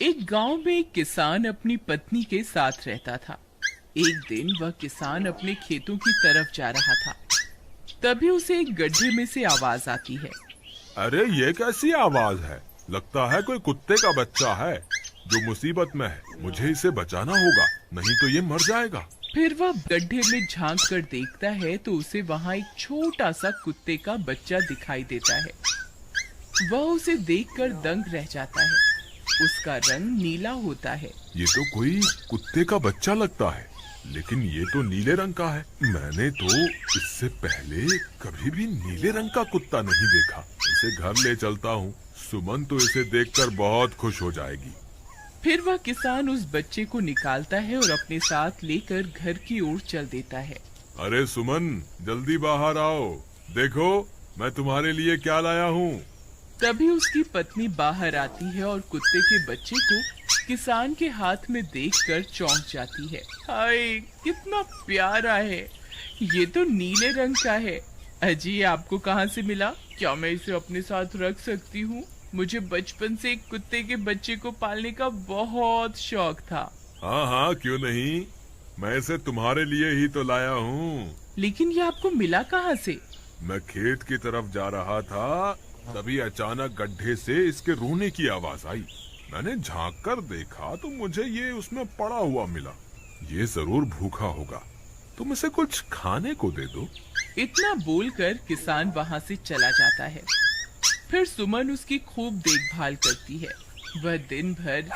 एक गांव में एक किसान अपनी पत्नी के साथ रहता था। एक दिन वह किसान अपने खेतों की तरफ जा रहा था। तभी उसे एक गड्ढे में से आवाज आती है। अरे ये कैसी आवाज है? लगता है कोई कुत्ते का बच्चा है जो मुसीबत में है। मुझे इसे बचाना होगा, नहीं तो ये मर जाएगा। फिर वह गड्ढे में झांक कर देखता है तो उसे वहाँ एक छोटा सा कुत्ते का बच्चा दिखाई देता है। वह उसे देखकर दंग रह जाता है। उसका रंग नीला होता है। ये तो कोई कुत्ते का बच्चा लगता है, लेकिन ये तो नीले रंग का है। मैंने तो इससे पहले कभी भी नीले रंग का कुत्ता नहीं देखा। इसे घर ले चलता हूँ, सुमन तो इसे देखकर बहुत खुश हो जाएगी। फिर वह किसान उस बच्चे को निकालता है और अपने साथ लेकर घर की ओर चल देता है। अरे सुमन, जल्दी बाहर आओ, देखो मैं तुम्हारे लिए क्या लाया हूँ। तभी उसकी पत्नी बाहर आती है और कुत्ते के बच्चे को किसान के हाथ में देखकर चौंक जाती है। हाय, कितना प्यारा है! ये तो नीले रंग का है। अजी, ये आपको कहाँ से मिला? क्या मैं इसे अपने साथ रख सकती हूँ? मुझे बचपन से एक कुत्ते के बच्चे को पालने का बहुत शौक था। हाँ हाँ, क्यों नहीं, मैं इसे तुम्हारे लिए ही तो लाया हूँ। लेकिन ये आपको मिला कहाँ से? मैं खेत की तरफ जा रहा था, तभी अचानक गड्ढे से इसके रोने की आवाज आई। मैंने झांक कर देखा तो मुझे ये उसमें पड़ा हुआ मिला। ये जरूर भूखा होगा, तुम इसे कुछ खाने को दे दो। इतना बोलकर किसान वहाँ से चला जाता है। फिर सुमन उसकी खूब देखभाल करती है। वह दिन भर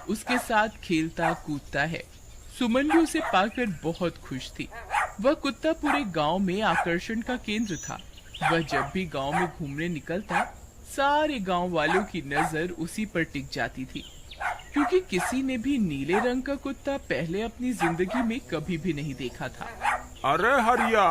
उसके साथ खेलता कूदता है। सुमन भी उसे पाकर बहुत खुश थी। वह कुत्ता पूरे गांव में आकर्षण का केंद्र था। वह जब भी गांव में घूमने निकलता, सारे गांव वालों की नजर उसी पर टिक जाती थी, क्योंकि किसी ने भी नीले रंग का कुत्ता पहले अपनी जिंदगी में कभी भी नहीं देखा था। अरे हरिया,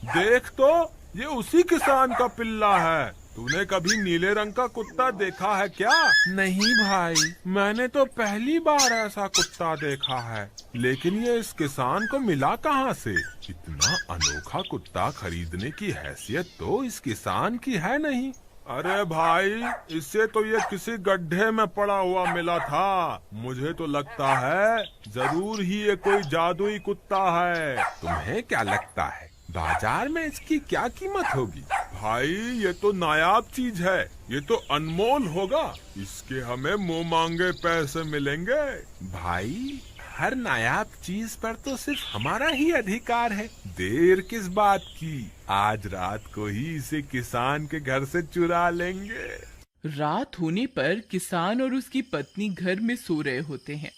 देख तो, ये उसी किसान का पिल्ला है। तूने कभी नीले रंग का कुत्ता देखा है क्या? नहीं भाई, मैंने तो पहली बार ऐसा कुत्ता देखा है। लेकिन ये इस किसान को मिला कहाँ से? इतना अनोखा कुत्ता खरीदने की हैसियत तो इस किसान की है नहीं। अरे भाई, इससे तो ये किसी गड्ढे में पड़ा हुआ मिला था। मुझे तो लगता है जरूर ही ये कोई जादुई कुत्ता है। तुम्हें क्या लगता है, बाजार में इसकी क्या कीमत होगी? भाई, ये तो नायाब चीज है, ये तो अनमोल होगा। इसके हमें मुंह मांगे पैसे मिलेंगे। भाई, हर नायाब चीज पर तो सिर्फ हमारा ही अधिकार है। देर किस बात की, आज रात को ही इसे किसान के घर से चुरा लेंगे। रात होने पर किसान और उसकी पत्नी घर में सो रहे होते हैं।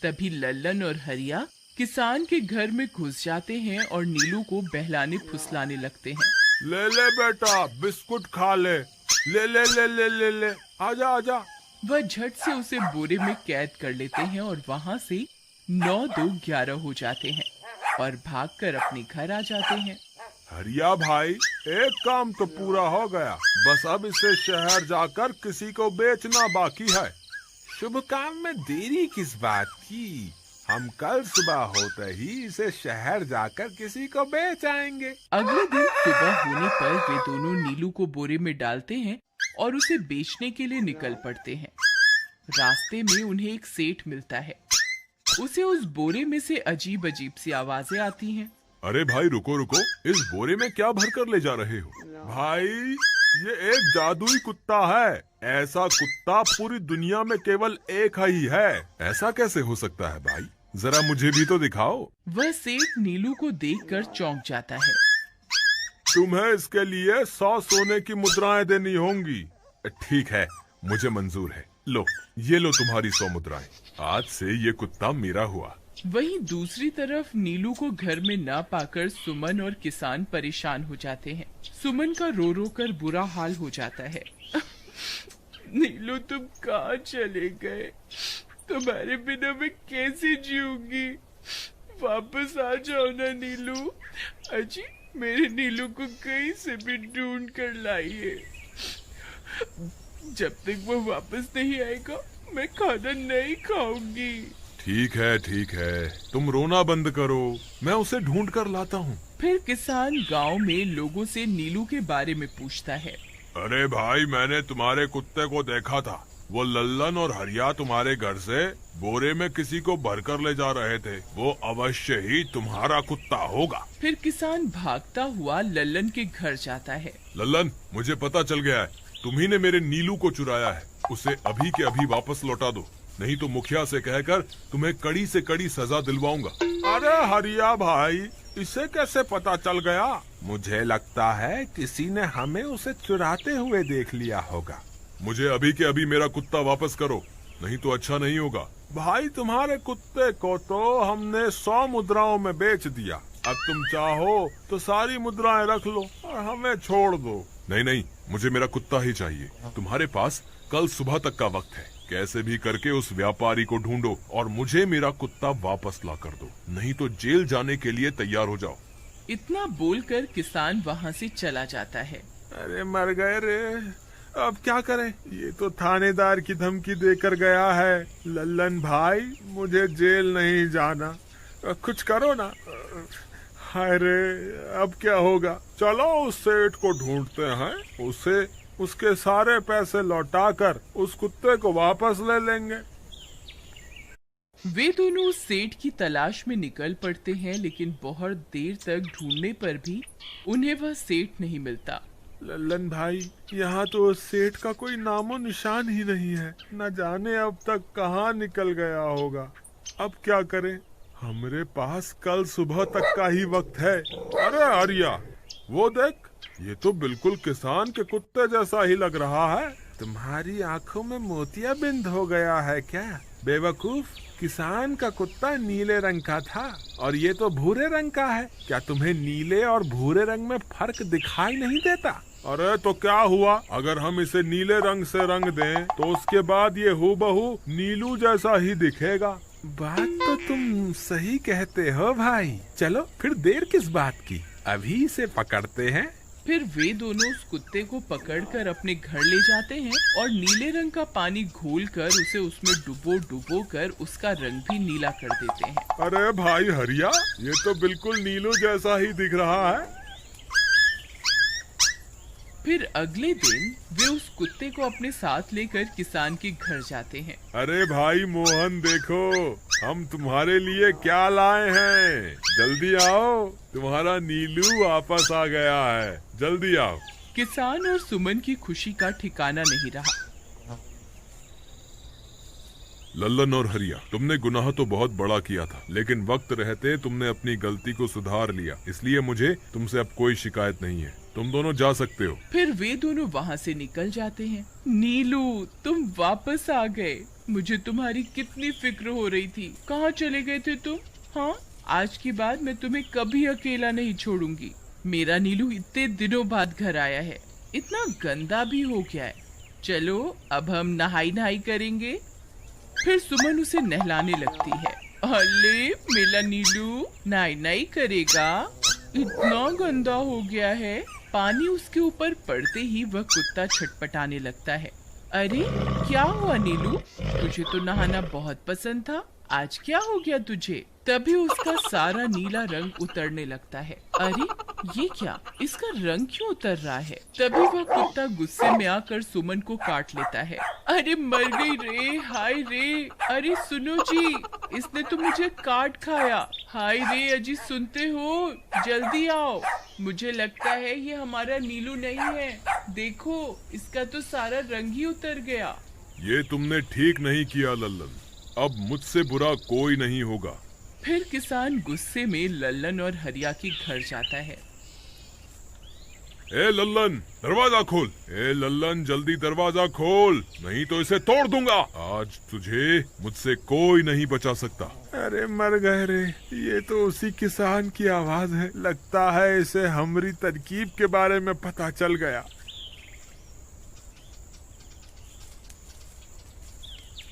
तभी लल्लन और हरिया किसान के घर में घुस जाते हैं और नीलू को बहलाने फुसलाने लगते हैं। ले ले बेटा, बिस्कुट खा ले। ले ले ले ले ले ले, आजा आजा। वह झट से उसे बोरे में कैद कर लेते हैं और वहाँ से 9-2-11 हो जाते हैं और भागकर अपने घर आ जाते हैं। हरिया भाई, एक काम तो पूरा हो गया, बस अब इसे शहर जाकर किसी को बेचना बाकी है। शुभ काम में देरी किस बात की, हम कल सुबह होते ही इसे शहर जाकर किसी को बेच आएंगे। अगले दिन सुबह होने पर वे दोनों नीलू को बोरे में डालते हैं और उसे बेचने के लिए निकल पड़ते हैं। रास्ते में उन्हें एक सेठ मिलता है। उसे उस बोरे में से अजीब अजीब सी आवाजें आती हैं। अरे भाई, रुको रुको, इस बोरे में क्या भर कर ले जा रहे हो? भाई, ये एक जादुई कुत्ता है। ऐसा कुत्ता पूरी दुनिया में केवल एक ही है। ऐसा कैसे हो सकता है भाई? जरा मुझे भी तो दिखाओ। वह सेठ नीलू को देखकर चौंक जाता है। तुम्हें इसके लिए 100 सोने की मुद्राएं देनी होंगी। ठीक है, मुझे मंजूर है। लो, ये लो तुम्हारी 100 मुद्राएं। आज से ये कुत्ता मेरा हुआ। वहीं दूसरी तरफ नीलू को घर में न पाकर सुमन और किसान परेशान हो जाते हैं। सुमन का रो रो कर बुरा हाल हो जाता है। नीलू, तुम कहाँ चले गए? तुम्हारे बिना मैं कैसे जीऊंगी? वापस आ जाओ ना नीलू। अजी, मेरे नीलू को कहीं से भी ढूंढ कर लाइए। जब तक वो वापस नहीं आएगा, मैं खाना नहीं खाऊंगी। ठीक है, तुम रोना बंद करो, मैं उसे ढूंढ कर लाता हूँ। फिर किसान गांव में लोगों से नीलू के बारे में पूछता है। अरे भाई, मैंने तुम्हारे कुत्ते को देखा था। वो लल्लन और हरिया तुम्हारे घर से बोरे में किसी को भरकर ले जा रहे थे। वो अवश्य ही तुम्हारा कुत्ता होगा। फिर किसान भागता हुआ लल्लन के घर जाता है। लल्लन, मुझे पता चल गया है, तुम्ही ने मेरे नीलू को चुराया है। उसे अभी के अभी वापस लौटा दो, नहीं तो मुखिया से कहकर तुम्हें कड़ी से कड़ी सजा दिलवाऊंगा। अरे हरिया भाई, इसे कैसे पता चल गया? मुझे लगता है किसी ने हमें उसे चुराते हुए देख लिया होगा। मुझे अभी के अभी मेरा कुत्ता वापस करो, नहीं तो अच्छा नहीं होगा। भाई, तुम्हारे कुत्ते को तो हमने 100 मुद्राओं में बेच दिया। अब तुम चाहो तो सारी मुद्राएं रख लो और हमें छोड़ दो। नहीं नहीं, मुझे मेरा कुत्ता ही चाहिए। तुम्हारे पास कल सुबह तक का वक्त है। कैसे भी करके उस व्यापारी को ढूंढो और मुझे मेरा कुत्ता वापस ला कर दो, नहीं तो जेल जाने के लिए तैयार हो जाओ। इतना बोलकर किसान वहाँ से चला जाता है। अरे मर गए रे, अब क्या करें? ये तो थानेदार की धमकी देकर गया है। लल्लन भाई, मुझे जेल नहीं जाना, कुछ करो ना। हाय रे, अब क्या होगा? चलो उस सेठ को ढूंढते हैं, उसे उसके सारे पैसे लौटाकर उस कुत्ते को वापस ले लेंगे। वे दोनों उस सेठ की तलाश में निकल पड़ते हैं, लेकिन बहुत देर तक ढूंढने पर भी उन्हें वह सेठ नहीं मिलता। लल्लन भाई, यहाँ तो उस सेठ का कोई नामो निशान ही नहीं है। न जाने अब तक कहाँ निकल गया होगा। अब क्या करें? हमारे पास कल सुबह तक का ही वक्त है। अरे आर्या, वो देख, ये तो बिल्कुल किसान के कुत्ते जैसा ही लग रहा है। तुम्हारी आंखों में मोतियाबिंद हो गया है क्या? बेवकूफ, किसान का कुत्ता नीले रंग का था और ये तो भूरे रंग का है। क्या तुम्हें नीले और भूरे रंग में फर्क दिखाई नहीं देता? अरे तो क्या हुआ, अगर हम इसे नीले रंग से रंग दें तो उसके बाद ये हूबहू नीलू जैसा ही दिखेगा। बात तो तुम सही कहते हो भाई। चलो फिर देर किस बात की, अभी इसे पकड़ते हैं। फिर वे दोनों उस कुत्ते को पकड़कर अपने घर ले जाते हैं और नीले रंग का पानी घोलकर उसे उसमें डुबो कर उसका रंग भी नीला कर देते हैं। अरे भाई हरिया, ये तो बिल्कुल नीलू जैसा ही दिख रहा है। फिर अगले दिन वे उस कुत्ते को अपने साथ लेकर किसान के घर जाते हैं। अरे भाई मोहन, देखो हम तुम्हारे लिए क्या लाए हैं। जल्दी आओ, तुम्हारा नीलू वापस आ गया है, जल्दी आओ। किसान और सुमन की खुशी का ठिकाना नहीं रहा। लल्लन और हरिया, तुमने गुनाह तो बहुत बड़ा किया था, लेकिन वक्त रहते तुमने अपनी गलती को सुधार लिया, इसलिए मुझे तुमसे अब कोई शिकायत नहीं है। तुम दोनों जा सकते हो। फिर वे दोनों वहाँ से निकल जाते हैं। नीलू, तुम वापस आ गए। मुझे तुम्हारी कितनी फिक्र हो रही थी। कहाँ चले गए थे तुम? हाँ, आज के बाद मैं तुम्हें कभी अकेला नहीं छोड़ूंगी। मेरा नीलू इतने दिनों बाद घर आया है, इतना गंदा भी हो गया है। चलो अब हम नहाई करेंगे। फिर सुमन उसे नहलाने लगती है। अले मेरा नीलू नहाई करेगा, इतना गंदा हो गया है। पानी उसके ऊपर पड़ते ही वह कुत्ता छटपटाने लगता है। अरे क्या हुआ नीलू, तुझे तो नहाना बहुत पसंद था, आज क्या हो गया तुझे? तभी उसका सारा नीला रंग उतरने लगता है। अरे ये क्या, इसका रंग क्यों उतर रहा है? तभी वह कुत्ता गुस्से में आकर सुमन को काट लेता है। अरे मर गई रे, हाय रे। अरे सुनो जी, इसने तो मुझे काट खाया। हाय रे अजी, सुनते हो? जल्दी आओ, मुझे लगता है ये हमारा नीलू नहीं है। देखो, इसका तो सारा रंग ही उतर गया। ये तुमने ठीक नहीं किया लल्लन, अब मुझसे बुरा कोई नहीं होगा। फिर किसान गुस्से में लल्लन और हरिया के घर जाता है। ए लल्लन, दरवाजा खोल। ए लल्लन, जल्दी दरवाजा खोल, नहीं तो इसे तोड़ दूंगा। आज तुझे मुझसे कोई नहीं बचा सकता। अरे मर गए रे, ये तो उसी किसान की आवाज है। लगता है इसे हमारी तरकीब के बारे में पता चल गया।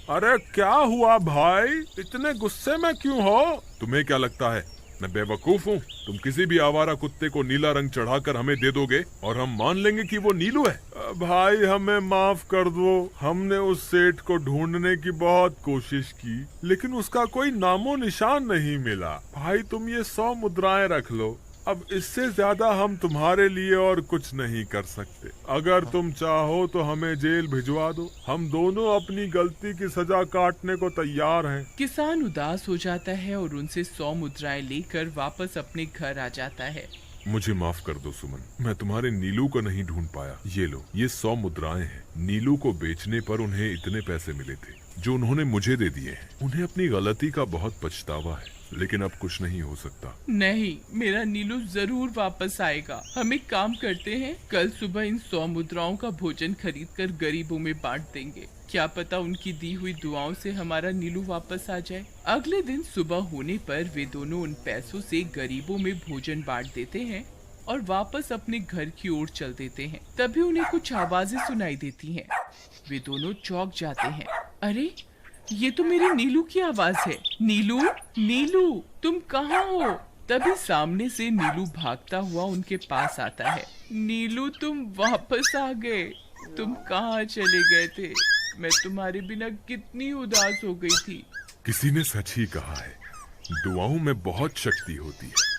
अरे क्या हुआ भाई, इतने गुस्से में क्यों हो? तुम्हें क्या लगता है मैं बेवकूफ हूँ? तुम किसी भी आवारा कुत्ते को नीला रंग चढ़ाकर हमें दे दोगे और हम मान लेंगे कि वो नीलू है? भाई हमें माफ कर दो, हमने उस सेठ को ढूंढने की बहुत कोशिश की, लेकिन उसका कोई नामो निशान नहीं मिला। भाई तुम ये 100 मुद्राएं रख लो, अब इससे ज्यादा हम तुम्हारे लिए और कुछ नहीं कर सकते। अगर तुम चाहो तो हमें जेल भिजवा दो, हम दोनों अपनी गलती की सजा काटने को तैयार हैं। किसान उदास हो जाता है और उनसे 100 मुद्राएं लेकर वापस अपने घर आ जाता है। मुझे माफ कर दो सुमन, मैं तुम्हारे नीलू को नहीं ढूंढ पाया। ये लो, ये 100 मुद्राएं हैं। नीलू को बेचने पर उन्हें इतने पैसे मिले थे जो उन्होंने मुझे दे दिए हैं। उन्हें अपनी गलती का बहुत पछतावा है, लेकिन अब कुछ नहीं हो सकता। नहीं, मेरा नीलू जरूर वापस आएगा। हम एक काम करते हैं, कल सुबह इन 100 मुद्राओं का भोजन खरीदकर गरीबों में बांट देंगे। क्या पता उनकी दी हुई दुआओं से हमारा नीलू वापस आ जाए। अगले दिन सुबह होने पर वे दोनों उन पैसों से गरीबों में भोजन बांट देते हैं और वापस अपने घर की ओर चल देते हैं। तभी उन्हें कुछ आवाजें सुनाई देती हैं। वे दोनों चौंक जाते हैं। अरे, ये तो मेरे नीलू की आवाज है। नीलू, नीलू, तुम कहाँ हो? तभी सामने से नीलू भागता हुआ उनके पास आता है। नीलू, तुम वापस आ गए। तुम कहाँ चले गए थे? मैं तुम्हारे बिना कितनी उदास हो गई थी। किसी ने सच ही कहा है, दुआओं में बहुत शक्ति होती है।